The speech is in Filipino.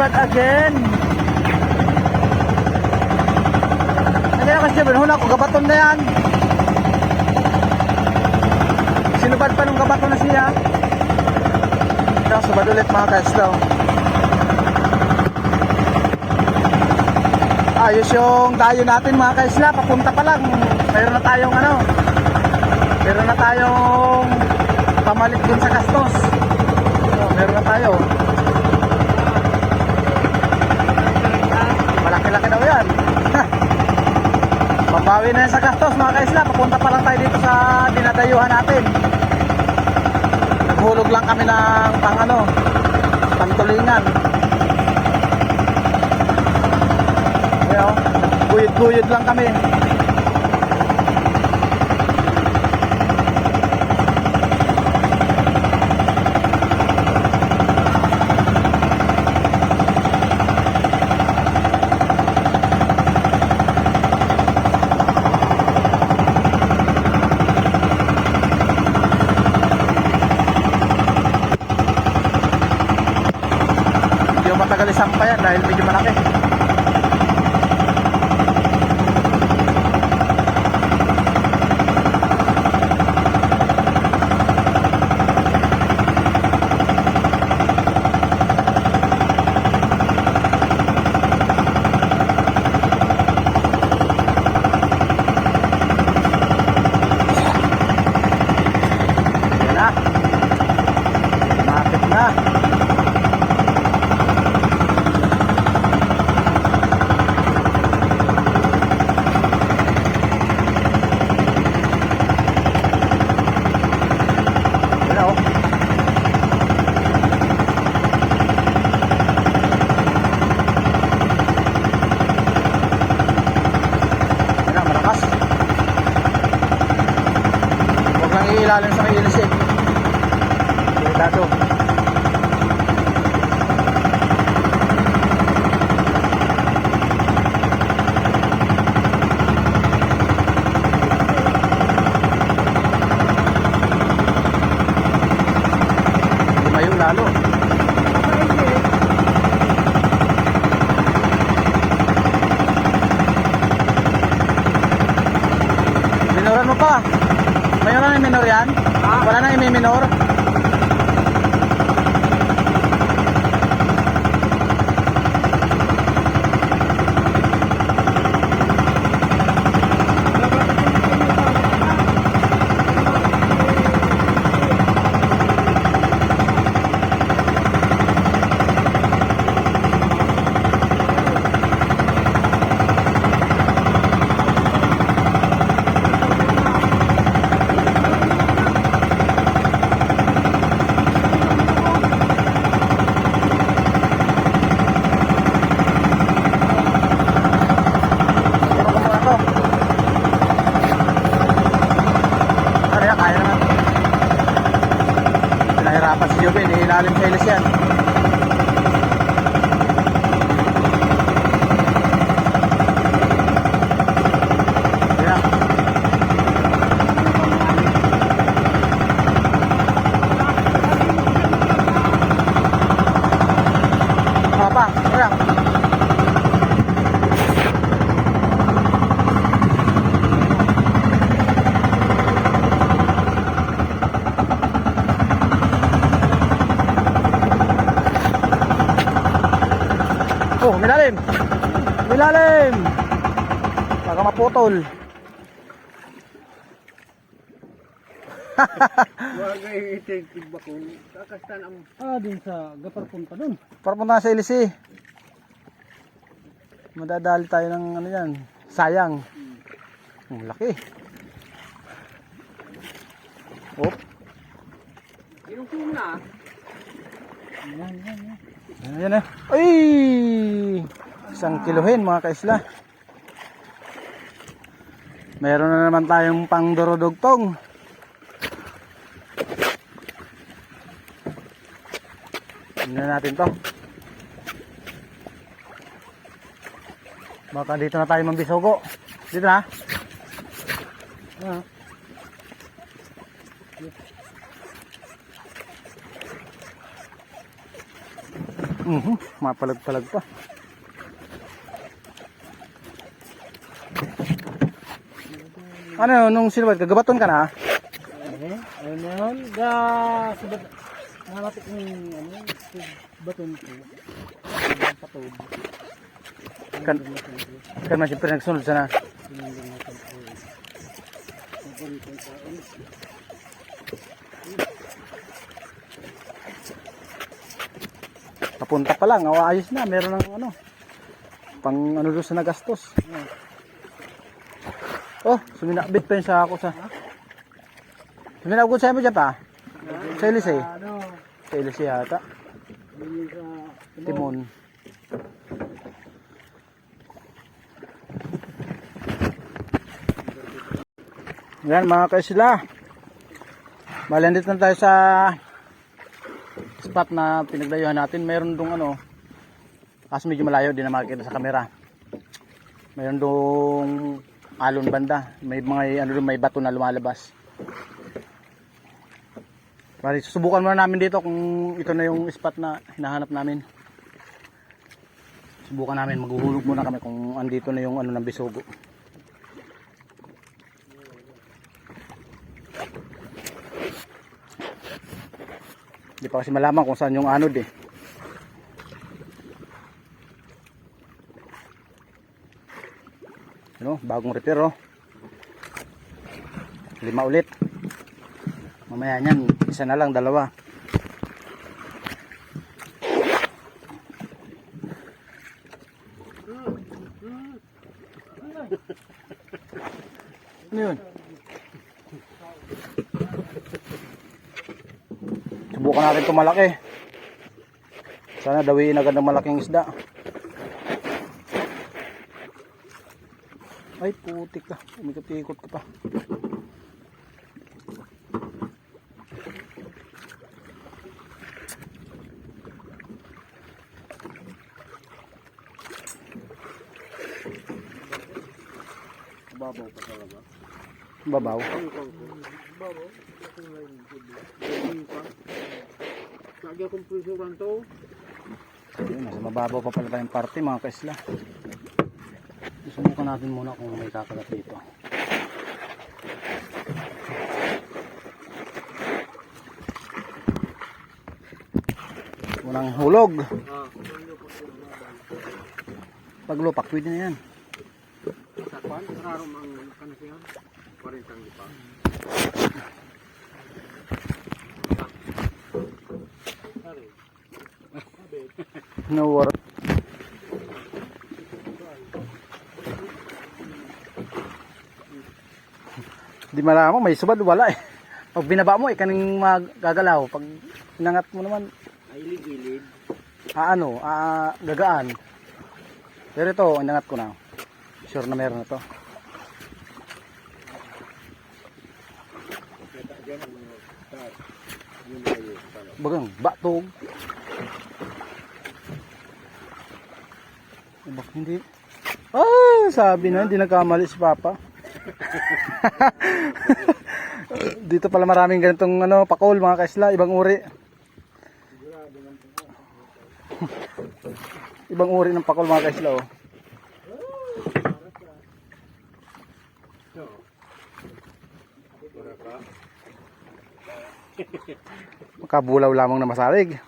Sinubad again. Ano na kasi yun, huna ko, gabaton na yan. Sinubad pa nung gabaton na siya. Ito, subad ulit mga kaisla. Ayos yung dayo natin mga kaisla, papunta pa lang. Mayroon na tayong ano, meron na tayong pamalit dun sa Castos. So, meron na tayo. Malaki-laki daw yan. Pambawi na yan sa Castos mga kaisla, papunta pa lang tayo dito sa dinadayuhan natin. Naghulog lang kami ng pangtulingan. Ayan, guyod-guyod lang kami. Matagal isampayan dahil medyo malaki. Yan na. Malapit na. Ilalim sa may ilisik. Delikado. Lumayo lalo. Minoran mo pa. Mayroon na yung minor yan? Wala na yung minor? Nahirapan si Jobin, ilalim sa ilis yan. Ayan. Apa? Ayan. Oh, milalim. Milalim. Baka maputol. Wag ay itig bakong kakastan ang Din sa gapar punta dun. Papunta sa ilisi. Madadali tayo ng ano yan. Sayang. Ang laki. Oh. inukum na. Yan. Ayan na. Ay! 1 kilohin mga kaisla. Meron na naman tayong pang dorodugtong. Tingnan natin to. Baka dito na tayo mambisugo. Dito na. Mapalag-palag pa. Ano, nung silver, gagabaton ka na? Ayun na yun. Nalapit ng baton ko. Patod. Kan man siyempre nagsunod sana. Papunta pa lang, ayos na, meron ng ano. Pang ano doon sa nagastos. Oh, suminabit pa yun sa ako sa. Suminabot sa'yo mo dyan pa? Sa Elise. Sa Elise yata. Timon. Yan mga kaisla. Malandit na tayo sa spot na pinagdayuhan natin. Meron dong ano, kasi medyo malayo din na makikita sa camera. Meron dong alon banda. May mga ano doon, may bato na lumalabas. Bali, susubukan muna namin dito kung ito na yung spot na hinahanap namin. Subukan namin, maghuhulog muna kami kung andito na yung ano ng bisugo. Hindi pa kasi malaman kung saan yung anod eh. Ano, bagong repair oh. 5 ulit. Mamaya niyan, isa na lang, 2. Ano yun? Subukan natin ito malaki. Sana dawiin agad ng malaking isda. Ay putik ka, umikot-ikot ka pa. Babaw pa talaga. Babaw. Babaw. Lagi akong prisuran to. Ayun, nasa mababaw pa pala tayong parte mga kaisla. Subukan natin muna kung may kakagat dito. Unang hulog. Paglupak, pwede na yan. Sa kwan, raro mang kanasihan. 40 ang lipa. No worry. Di malaman, may subad, wala eh. Pag binaba mo, kaning magagalaw. Pag inangat mo naman, Ay, ilig-ilig. gagaan. Pero ito, inangat ko na. Sure na meron na to. Bagang, batog. Bak hindi. Sabi na, hindi nagkamali si Papa. Dito pala maraming ganitong pakol mga kaisla, ibang uri. Ibang uri ng pakol mga kaisla oh. Makabulaw lamang na masalig.